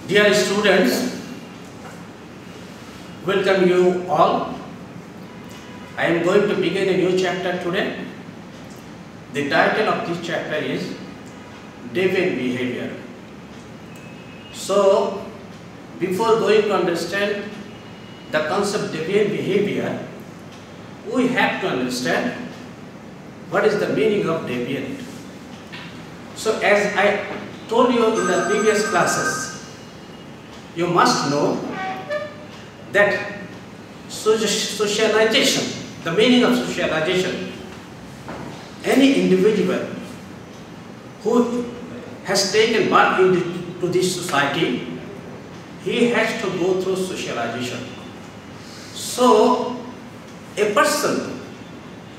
Dear students, welcome you all. I am going to begin a new chapter today. The title of this chapter is Deviant Behavior. So, before going to understand the concept deviant behavior, we have to understand what is the meaning of deviant. So, as I told you in the previous classes, you must know that socialization, the meaning of socialization, any individual who has taken part into this society, he has to go through socialization. So, a person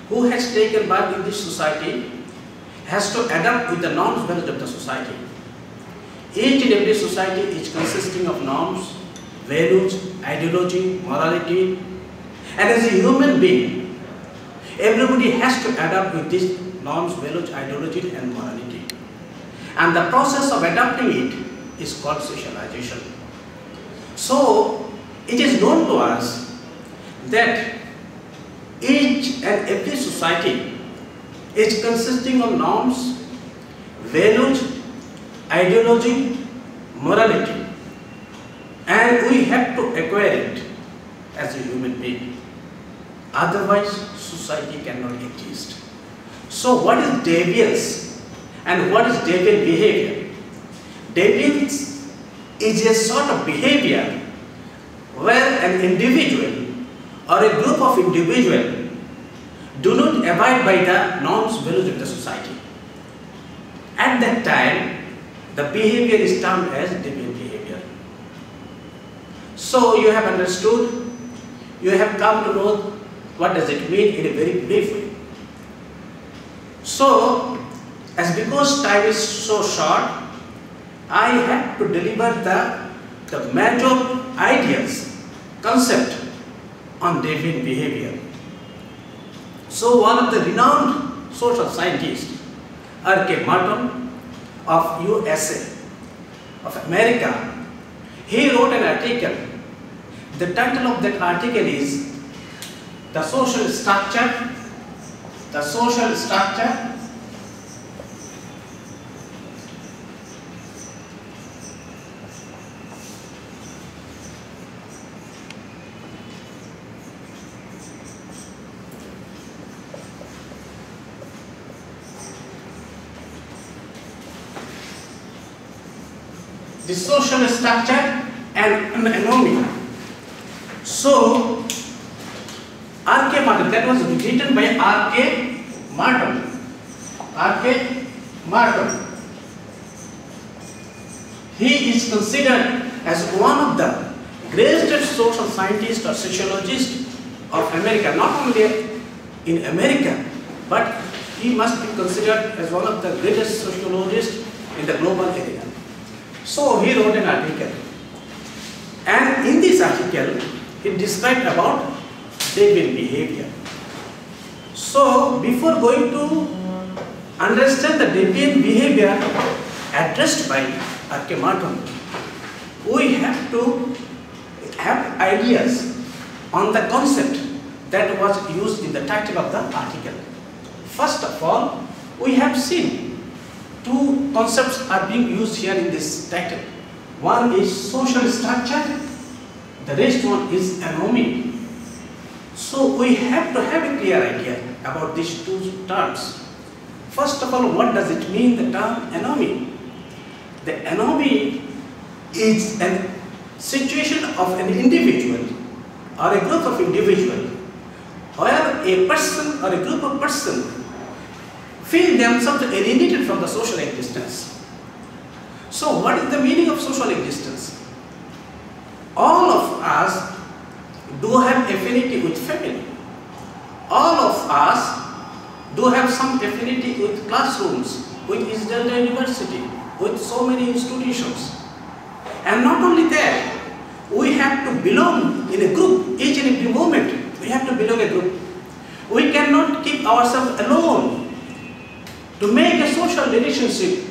who has taken part in this society has to adapt with the norms values of the society. Each and every society is consisting of norms, values, ideology, morality, and as a human being, everybody has to adapt with these norms, values, ideology and morality. And the process of adapting it is called socialization. So, it is known to us that each and every society is consisting of norms, values, ideology, morality, and we have to acquire it as a human being. Otherwise, society cannot exist. So, what is deviance and what is deviant behavior? Deviance is a sort of behavior where an individual or a group of individuals do not abide by the norms, values of the society. At that time, the behavior is termed as deviant behavior. So you have understood, you have come to know what does it mean in a very brief way. So, because time is so short, I have to deliver the major ideas, concept on deviant behavior. So one of the renowned social scientists, R.K. Martin, of USA, of America, he wrote an article. The title of that article is The Social Structure, the social structure and anomaly. So, R.K. Martin, that was written by R.K. Martin. R.K. Martin. He is considered as one of the greatest social scientists or sociologists of America, not only in America, but he must be considered as one of the greatest sociologists in the global area. So he wrote an article, and in this article he described about deviant behavior. So before going to understand the deviant behavior addressed by R.K. Martin, we have to have ideas on the concept that was used in the title of the article. First of all, we have seen two concepts are being used here in this title. One is social structure, the rest one is anomaly. So we have to have a clear idea about these two terms. First of all, what does it mean, the term anomaly? The anomaly is a situation of an individual or a group of individuals where a person or a group of persons feel themselves alienated from the social existence. So what is the meaning of social existence? All of us do have affinity with family. All of us do have some affinity with classrooms, with Israel University, with so many institutions. And not only that, we have to belong in a group. Each and every moment, we have to belong a group. We cannot keep ourselves alone. To make a social relationship,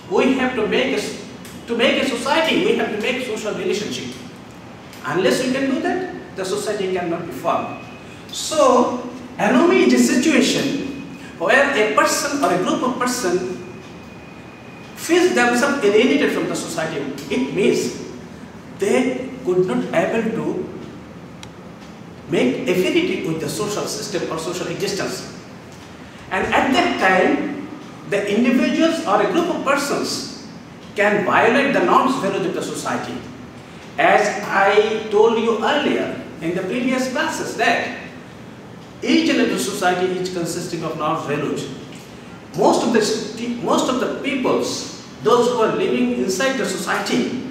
we have to make To make a society, we have to make social relationship. Unless we can do that, the society cannot be formed. So, anomy is a situation where a person or a group of persons feels themselves alienated from the society. It means they could not able to make affinity with the social system or social existence. And at that time, the individuals or a group of persons can violate the norms values of the society. As I told you earlier in the previous classes that each and every society is consisting of norms values. Most of the peoples, those who are living inside the society,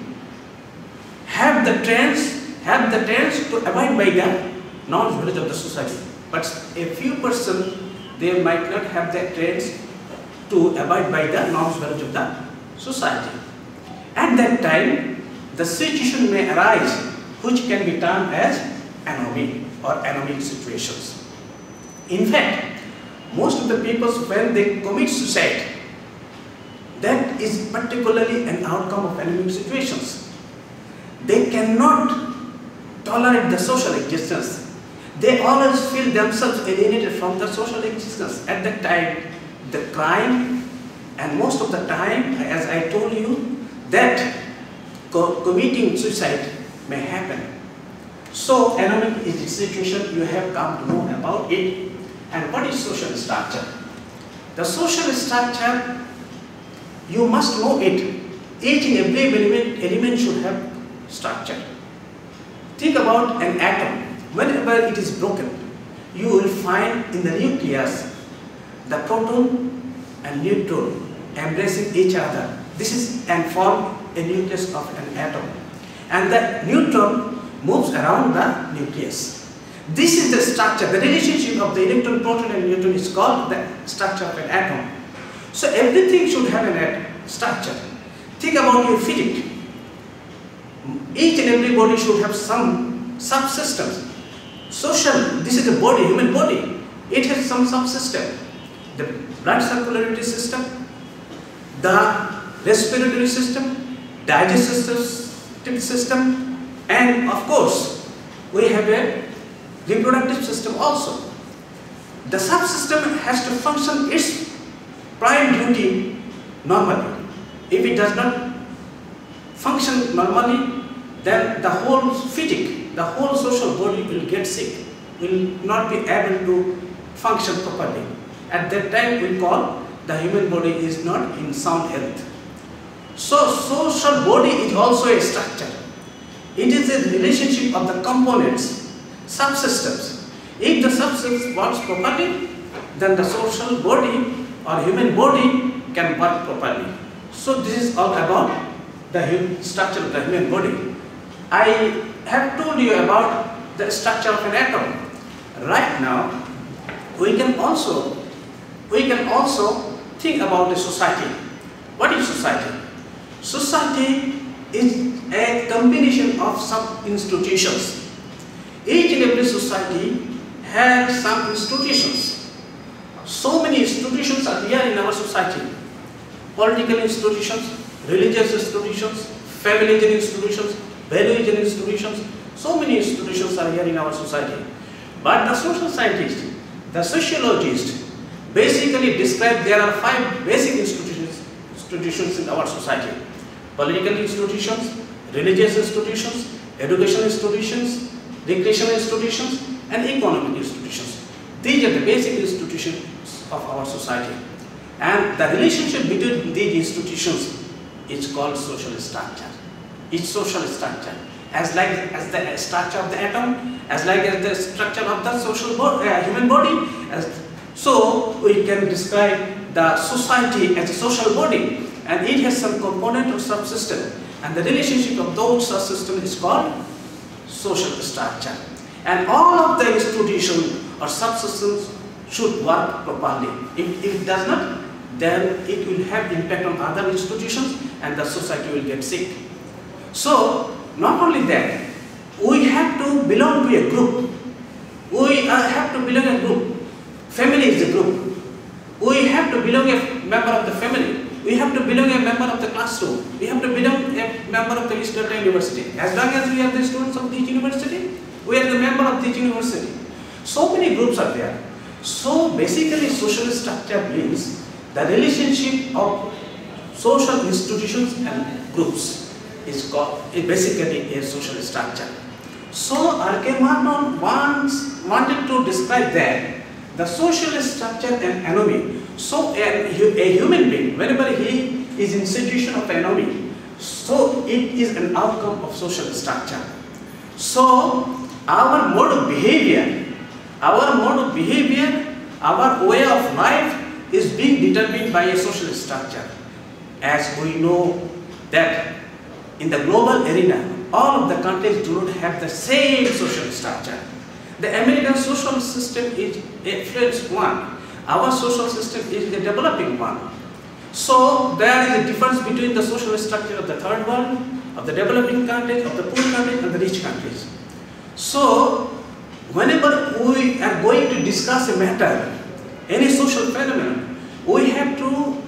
have the trends to abide by the norms values of the society. But a few persons, they might not have the trends to abide by the norms values of the society. At that time, the situation may arise which can be termed as anomy or anomic situations. In fact, most of the people, when they commit suicide, that is particularly an outcome of anomic situations. They cannot tolerate the social existence. They always feel themselves alienated from the social existence. At that time, the crime, and most of the time, as I told you, that committing suicide may happen. So, anomic is the situation, you have come to know about it. And what is social structure? The social structure, you must know it. Each and every element should have structure. Think about an atom. Whenever it is broken, you will find in the nucleus the proton and neutron embracing each other. This is and form a nucleus of an atom. And the neutron moves around the nucleus. This is the structure. The relationship of the electron, proton and neutron is called the structure of an atom. So everything should have a structure. Think about your physics. Each and every body should have some subsystems. Social, this is a body, human body. It has some subsystem. The blood circulatory system, the respiratory system, digestive system, and of course, we have a reproductive system also. The subsystem has to function its prime duty normally. If it does not function normally, then the whole physics, the whole social body will get sick, will not be able to function properly. At that time, we call the human body is not in sound health. So, social body is also a structure. It is a relationship of the components, subsystems. If the subsystem works properly, then the social body or human body can work properly. So, this is all about the structure of the human body. I have told you about the structure of an atom. Right now, we can also think about the society. What is society? Society is a combination of some institutions. Each and every society has some institutions. So many institutions are here in our society. Political institutions, religious institutions, family institutions, value institutions. So many institutions are here in our society. But the social scientists, the sociologists, basically describe there are 5 basic institutions in our society. Political institutions, religious institutions, educational institutions, recreational institutions, and economic institutions. These are the basic institutions of our society. And the relationship between these institutions is called social structure. It's social structure. As the structure of the atom, as the structure of the human body. So we can describe the society as a social body, and it has some component of subsystem, and the relationship of those subsystems is called social structure. And all of the institutions or subsystems should work properly. If it does not, then it will have impact on other institutions and the society will get sick. So, not only that, we have to belong to a group. We have to belong to a group. Family is a group. We have to belong a member of the family. We have have to belong a member of the classroom. We have to belong a member of the university. As long as we are the students of each university, we are the member of each university. So many groups are there. So basically social structure means the relationship of social institutions and groups is basically a social structure. So R.K. Martin wanted to describe that the social structure and anomy. So a human being, whenever he is in situation of anomy, so it is an outcome of social structure. So our mode of behavior, our way of life is being determined by a social structure. As we know that in the global arena, all of the countries do not have the same social structure. The American social system is a fledged one. Our social system is a developing one. So there is a difference between the social structure of the third world, of the developing countries, of the poor countries and the rich countries. So whenever we are going to discuss a matter, any social phenomenon, we have to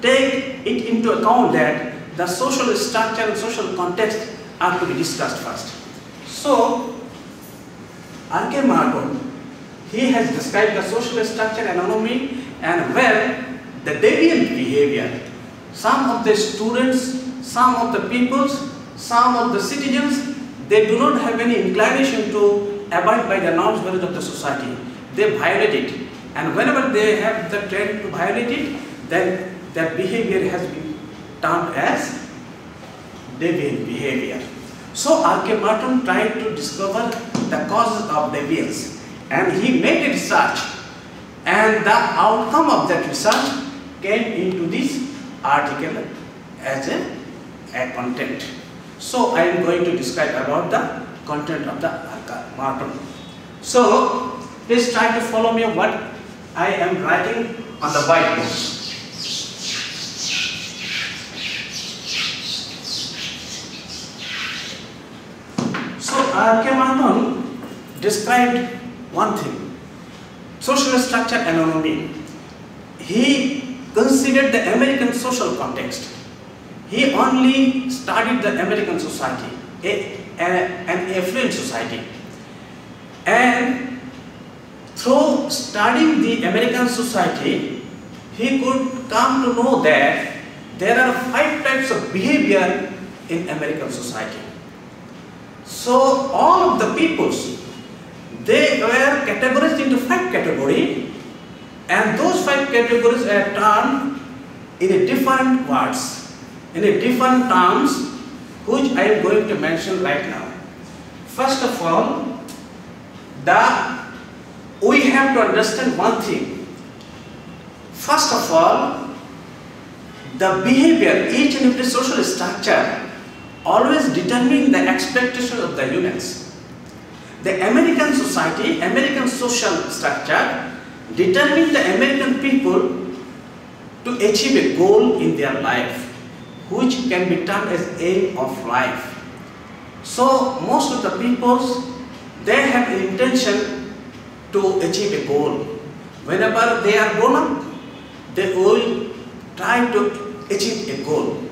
take it into account that the social structure and social context are to be discussed first. So R.K. Martin, he has described the social structure and anomy and where the deviant behavior, some of the students, some of the peoples, some of the citizens, they do not have any inclination to abide by the norms values of the society. They violate it, and whenever they have the trend to violate it, then their behavior has been termed as deviant behavior. So R.K. Martin tried to discover the causes of deviance, and he made a research, and the outcome of that research came into this article as a content. So I am going to describe about the content of the R.K. Martin. So please try to follow me what I am writing on the whiteboard. R.K. Martin described one thing, social structure and anomy. He considered the American social context. He only studied the American society, an affluent society. And through studying the American society, he could come to know that there are 5 types of behavior in American society. So all of the peoples, they were categorized into 5 categories, and those 5 categories are termed in a different words, in a different terms, which I am going to mention right now. First of all, we have to understand one thing. First of all, the behavior, each and every social structure always determine the expectations of the humans. The American society, American social structure determine the American people to achieve a goal in their life, which can be termed as aim of life. So most of the peoples, they have an intention to achieve a goal. Whenever they are grown up, they will try to achieve a goal.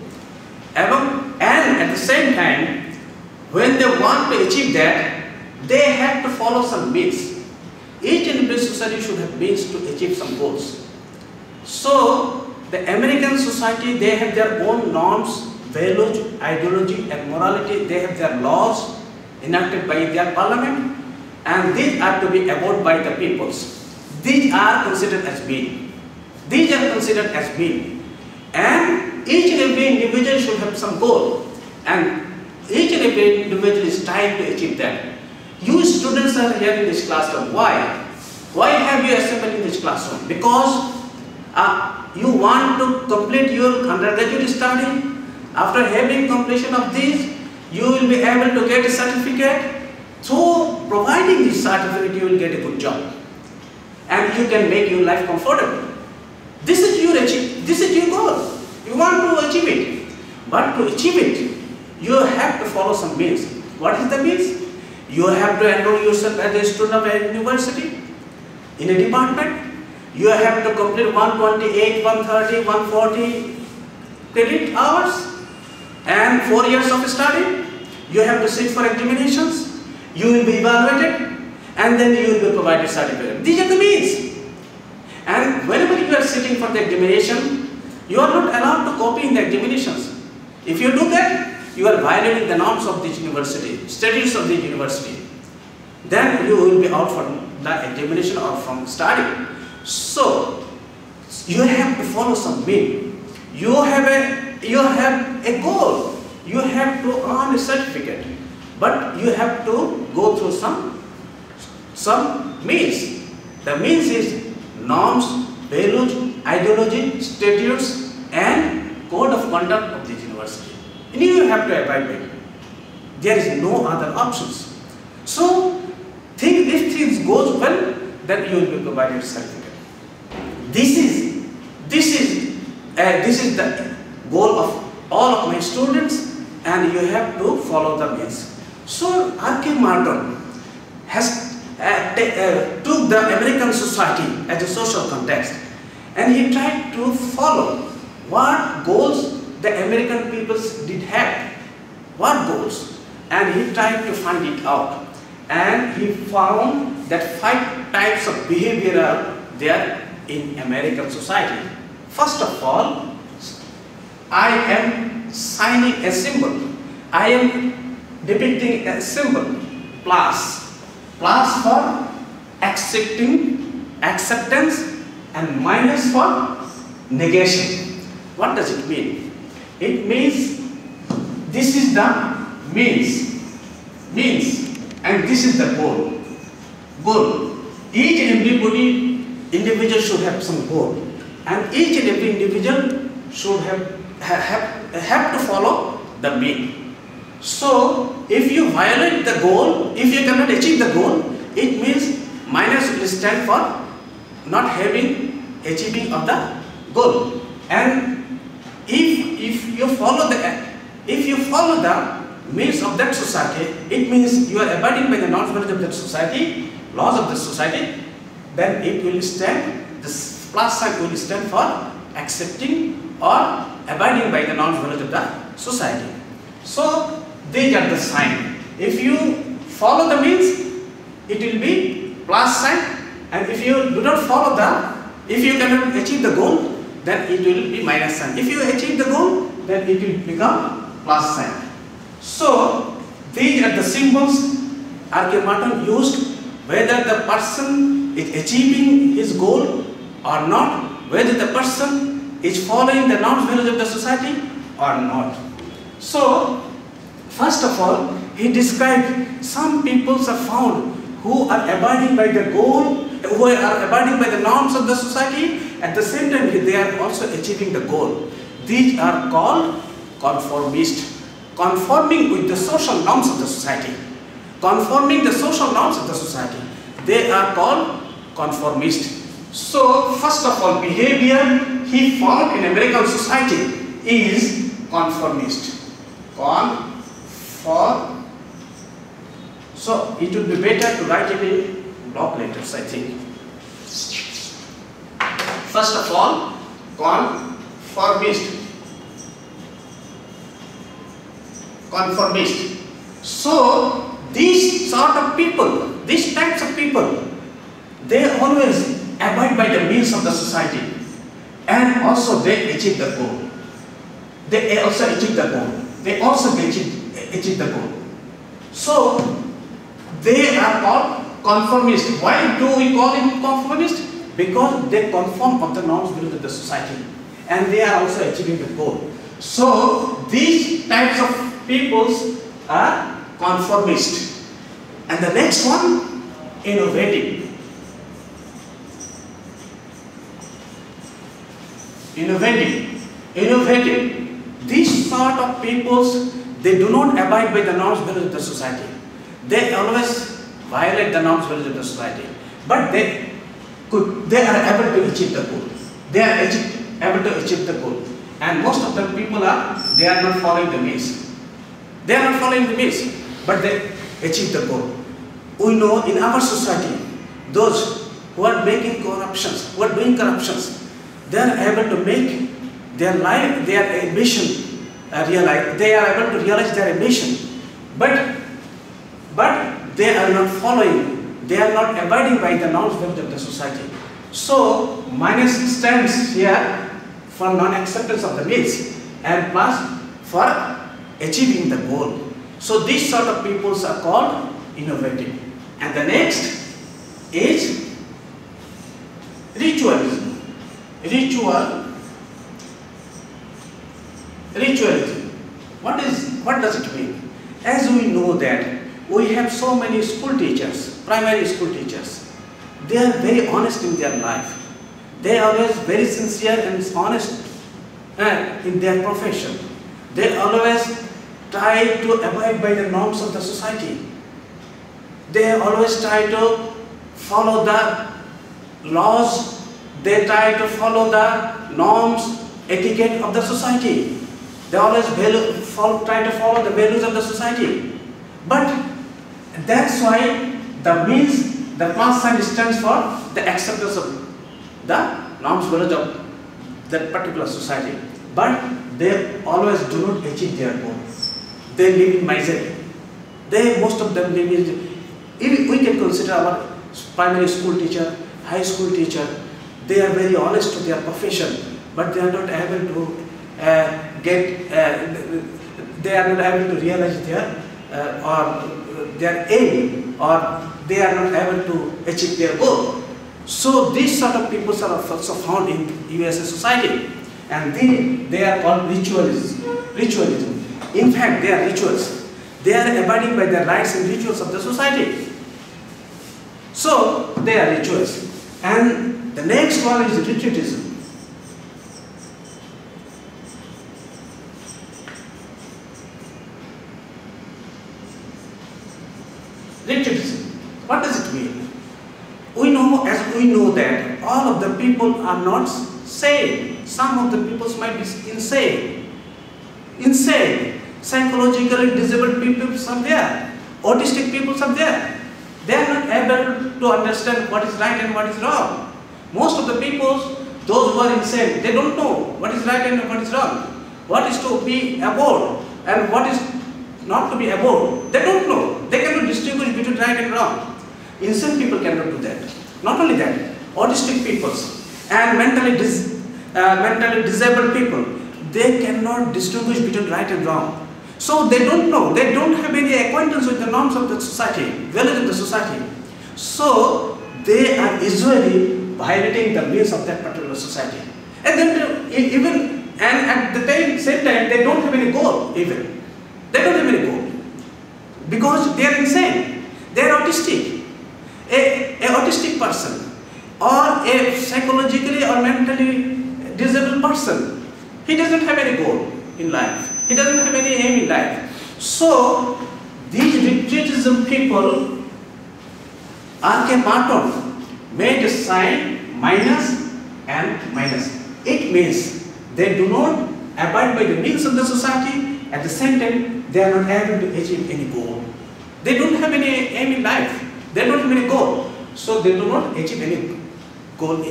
And at the same time, when they want to achieve that, they have to follow some means. Each and every society should have means to achieve some goals. So the American society, they have their own norms, values, ideology and morality. They have their laws enacted by their parliament, and these are to be obeyed by the peoples. These are considered as being. These are considered as being. And each and every individual should have some goal, and each and every individual is trying to achieve that. You students are here in this classroom. Why? Why have you assembled in this classroom? Because you want to complete your undergraduate study. After having completion of this, you will be able to get a certificate. So providing this certificate, you will get a good job, and you can make your life comfortable. This is your goal. You want to achieve it, but to achieve it, you have to follow some means. What is the means? You have to enroll yourself as a student of a university, in a department. You have to complete 128, 130, 140 credit hours and 4 years of study. You have to sit for examinations. You will be evaluated, and then you will be provided certificate. These are the means. And whenever you are sitting for the examination, you are not allowed to copy in the examinations. If you do that, you are violating the norms of this university, statutes of the university. Then you will be out from the examination or from study. So you have to follow some mean. You have a goal. You have to earn a certificate, but you have to go through some means. The means is norms, values, ideology, statutes, and code of conduct of this university. And you have to abide by it. There is no other options. So, if things goes well, then you will be provided a certificate. This is the goal of all of my students, and you have to follow the means. So, R.K. Martin has took the American society as a social context, and he tried to follow what goals the American peoples did have, what goals, and he tried to find it out, and he found that 5 types of behavior are there in American society. First of all, I am signing a symbol. I am depicting a symbol, plus for acceptance, and minus for negation. What does it mean? It means this is the means, and this is the goal. Each and every individual should have some goal, and each and every individual should have to follow the mean. So, if you violate the goal, if you cannot achieve the goal, it means minus will stand for not having achieving of the goal. And if you follow the means of that society, it means you are abiding by the norms of that society, laws of the society. Then it will stand. This plus sign will stand for accepting or abiding by the norms of the society. So these are the sign. If you follow the means, it will be plus sign, and if you do not follow if you cannot achieve the goal, then it will be minus sign. If you achieve the goal, then it will become plus sign. So these are the symbols R.K. Martin used, whether the person is achieving his goal or not, whether the person is following the norms values of the society or not. So first of all, he described some peoples are found who are abiding by the goal, who are abiding by the norms of the society, at the same time they are also achieving the goal. These are called conformists, conforming with the social norms of the society. Conforming the social norms of the society. They are called conformists. So, first of all, behavior he found in American society is conformist. So it would be better to write it in block letters, I think. First of all, conformist. So these sort of people, these types of people, they always abide by the means of the society, and also they achieve the goal. They also achieve the goal. They also achieve the goal. So they are called conformist. Why do we call them conformist? Because they conform of the norms of the society, and they are also achieving the goal. So these types of peoples are conformist. And the next one, innovative. These sort of peoples, they do not abide by the norms of the society. They always violate the norms of the society, but they are able to achieve the goal. They are able to achieve the goal, and most of the people they are not following the means. They are not following the means, but they achieve the goal. We know in our society, those who are making corruptions, who are doing corruptions, they are able to make their life, their ambition, they are able to realize their ambition, but they are not following, they are not abiding by the norms of the society. So minus stands here for non-acceptance of the means and plus for achieving the goal. So these sort of peoples are called innovative. And the next is ritualism. Ritualism. What does it mean? As we know that we have so many school teachers, primary school teachers. They are very honest in their life. They are always very sincere and honest in their profession. They always try to abide by the norms of the society. They always try to follow the laws. They try to follow the norms, etiquette of the society. They always try to follow the values of the society. But that's why the plus sign stands for the acceptance of the norms, values of that particular society. But they always do not achieve their goals. They live in misery. Most of them live in. If we can consider our primary school teacher, high school teacher, they are very honest to their profession, but they are not able to they are not able to realize their aim, or they are not able to achieve their goal. So these sort of people are also found in USA society, and they are called ritualism. In fact, they are rituals. They are abiding by the rites and rituals of the society. So they are rituals. And the next one is retreatism. Retreatism. What does it mean? We know that all of the people are not sane. Some of the people might be insane. Psychologically disabled people are there. Autistic people are there. They are not able to understand what is right and what is wrong. Most of the people, those who are insane, they don't know what is right and what is wrong. What is to be abhorred and what is not to be abhorred. They don't know. They cannot distinguish between right and wrong. Insane people cannot do that. Not only that, autistic people and mentally disabled people, they cannot distinguish between right and wrong. So they don't know, they don't have any acquaintance with the norms of the society, values of the society. So they are usually violating the means of that particular society. And then at the same time, they don't have any goal even. They don't have any goal. Because they are insane. They are autistic. A autistic person or a psychologically or mentally disabled person, he doesn't have any goal in life. He doesn't have any aim in life. So these retreatism people, R.K. Martin made a sign minus and minus. It means they do not abide by the means of the society. At the same time, they are not able to achieve any goal. They don't have any aim in life. They don't have any goal. So they do not achieve any goal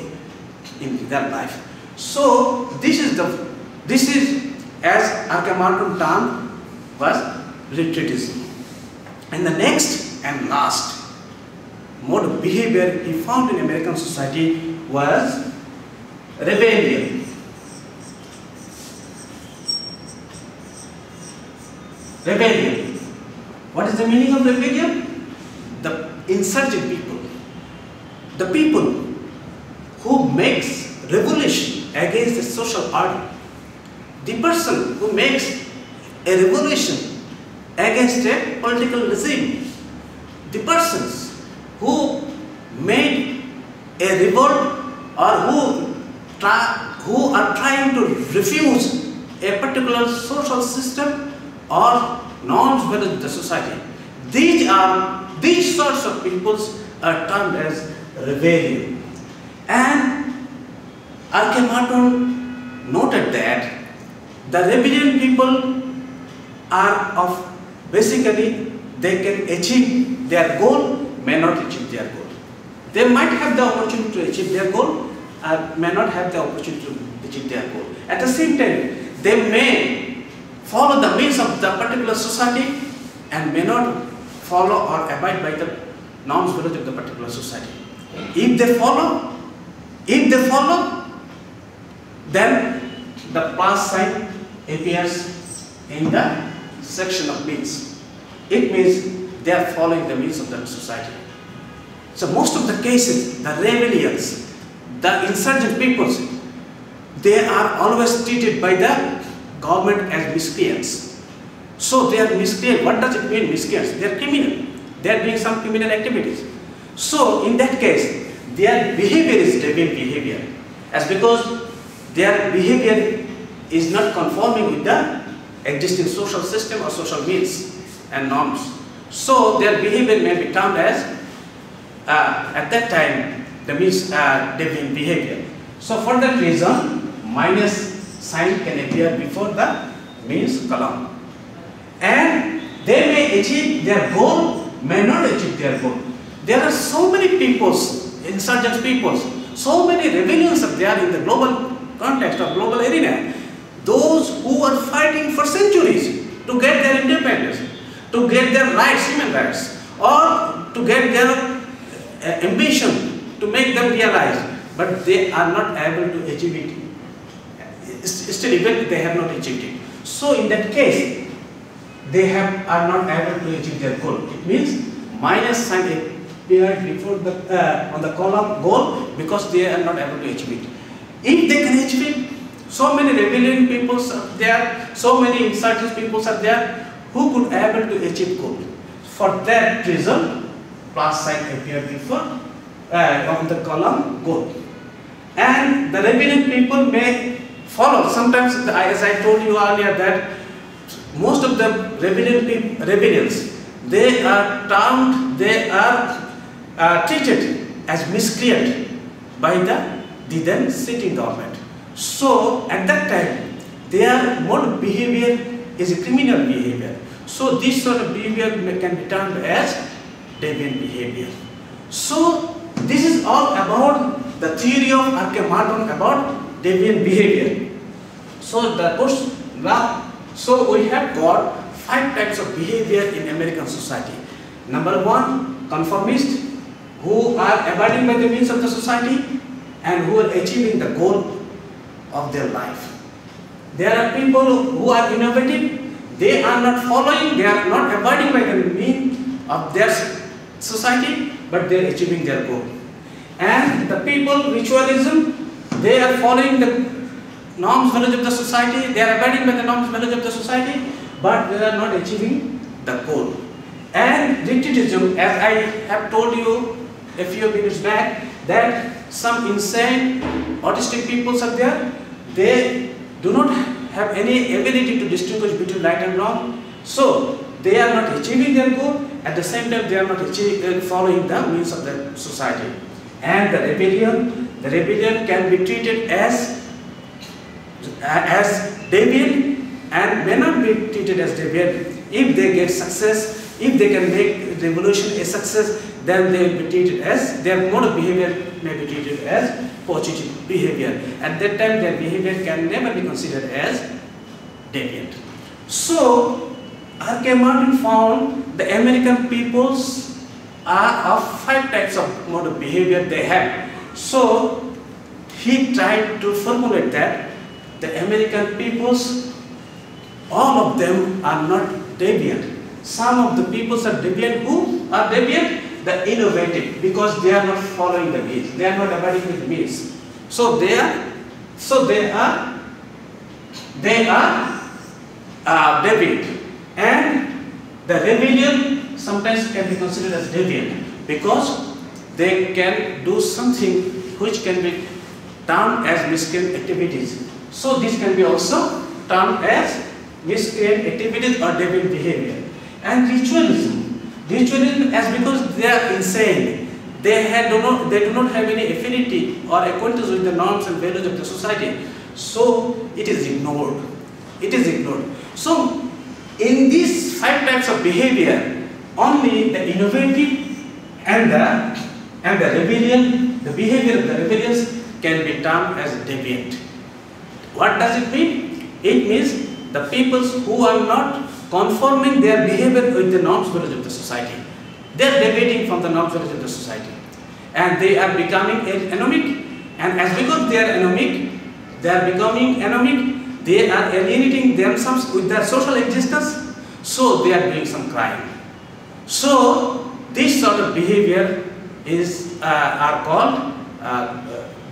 in their life. So this is as R.K. Martin termed was retreatism. And the next and last mode of behavior he found in American society was rebellion. Rebellion. What is the meaning of rebellion? The insurgent people. The people who makes revolution against the social order. The person who makes a revolution against a political regime. The persons who made a revolt or who are trying to refuse a particular social system or norms within the society. These sorts of peoples are termed as rebellion. And R.K. Martin noted that the rebellion people are of basically they can achieve their goal, may not achieve their goal. They might have the opportunity to achieve their goal, may not have the opportunity to achieve their goal. At the same time, they may follow the means of the particular society and may not follow or abide by the norms values of the particular society. If they follow, then the plus sign appears in the section of means. It means they are following the means of the society. So most of the cases, the rebellions, the insurgent peoples, they are always treated by the government as miscreants. So they are miscreants. What does it mean, miscreants? They are criminal. They are doing some criminal activities. So in that case, their behavior is deviant behavior, as because their behavior is not conforming with the existing social system or social means and norms. So their behavior may be termed as, at that time, the means deviant behavior. So for that reason, minus sign can appear before the means column. And they may achieve their goal, may not achieve their goal. There are so many peoples, insurgent peoples, so many rebellions are there in the global context or global arena. Those who are fighting for centuries to get their independence, to get their rights, human rights, or to get their ambition, to make them realize, but they are not able to achieve it. Still, even they have not achieved it. So in that case, they are not able to achieve their goal. It means minus sign appeared before the on the column goal because they are not able to achieve it. If they can achieve it, so many rebellion peoples are there, so many insurgent peoples are there who could able to achieve goal. For that reason, plus sign appeared before on the column goal. And the rebellion people may follow. Sometimes, as I told you earlier, that most of the rebellions, they are termed, they are treated as miscreant by the then sitting government. So at that time, their mode of behavior is a criminal behavior. So this sort of behavior can be termed as deviant behavior. So this is all about the theory of Archimedes about deviant behavior. So so we have got 5 types of behavior in American society. Number 1, conformist, who are abiding by the means of the society and who are achieving the goal of their life. There are people who are innovative, they are not following, they are not abiding by the means of their society, but they are achieving their goal. And the people, ritualism, they are following the norms, values of the society, they are abiding by the norms, values of the society, but they are not achieving the goal. And retreatism, as I have told you a few minutes back, that some insane autistic people are there, they do not have any ability to distinguish between right and wrong. So they are not achieving their goal, at the same time they are not following the means of the society. And the rebellion can be treated as deviant and may not be treated as deviant. If they get success, if they can make revolution a success, then they will be treated as, their mode of behavior may be treated as positive behavior. At that time, their behavior can never be considered as deviant. So, Archimedes found the American peoples are of 5 types of mode of behavior they have. So, he tried to formulate that the American peoples, all of them are not deviant. Some of the peoples are deviant. Who are deviant? The innovative, because they are not following the means, they are not abiding with the means. So they are deviant. And the rebellion sometimes can be considered as deviant because they can do something which can be termed as miscreant activities. So this can be also termed as miscreant activities or deviant behavior. And ritualism as because they are insane, they do not have any affinity or acquaintance with the norms and values of the society. So it is ignored. So in these 5 types of behavior, only the innovative and the rebellion, the behavior of the rebellions can be termed as deviant. What does it mean? It means the peoples who are not conforming their behavior with the norms values of the society. They are deviating from the norms values of the society. And they are becoming anomic. And as because they are anomic, they are becoming anomic, they are alienating themselves with their social existence, so they are doing some crime. So this sort of behavior is are called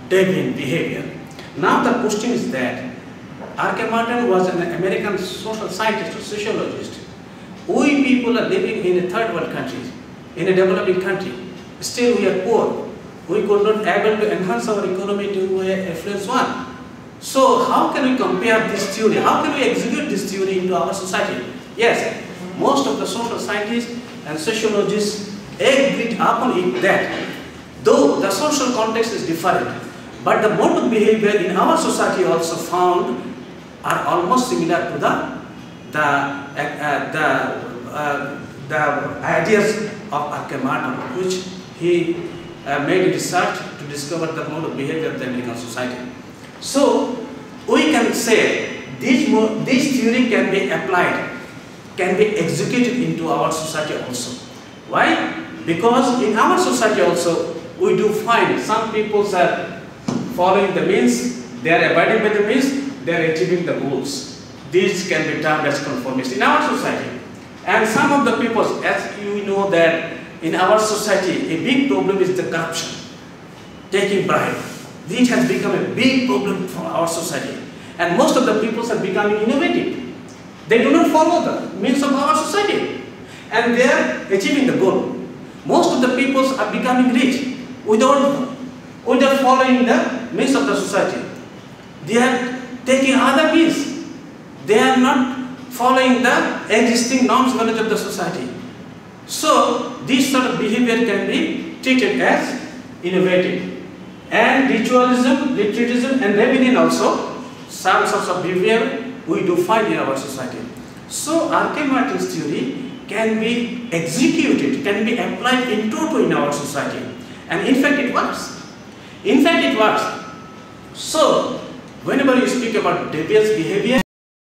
deviant behavior. Now the question is that R.K. Martin was an American social scientist or sociologist. We people are living in a third world country, in a developing country. Still we are poor. We could not able to enhance our economy to a affluence one. So how can we compare this theory? How can we execute this theory into our society? Yes, most of the social scientists and sociologists agreed upon it that though the social context is different, but the mode of behavior in our society also found are almost similar to the ideas of R.K. Martin, which he made a research to discover the mode of behavior of the American society. So we can say this theory can be applied, can be executed into our society also. Why? Because in our society also we do find some people are following the means, they are abiding by the means, they are achieving the goals. These can be termed as conformists in our society. And some of the people, as you know that in our society, a big problem is the corruption, taking bribe. This has become a big problem for our society. And most of the people are becoming innovative. They do not follow the means of our society. And they are achieving the goal. Most of the people are becoming rich without following the means of the society. They are taking other means. They are not following the existing norms values of the society. So this sort of behavior can be treated as innovative. And ritualism, retreatism and rebellion also, some sorts of behavior we do find in our society. So R.K. Martin's theory can be executed, can be applied in toto in our society. And in fact it works. In fact it works. So whenever you speak about deviant behavior,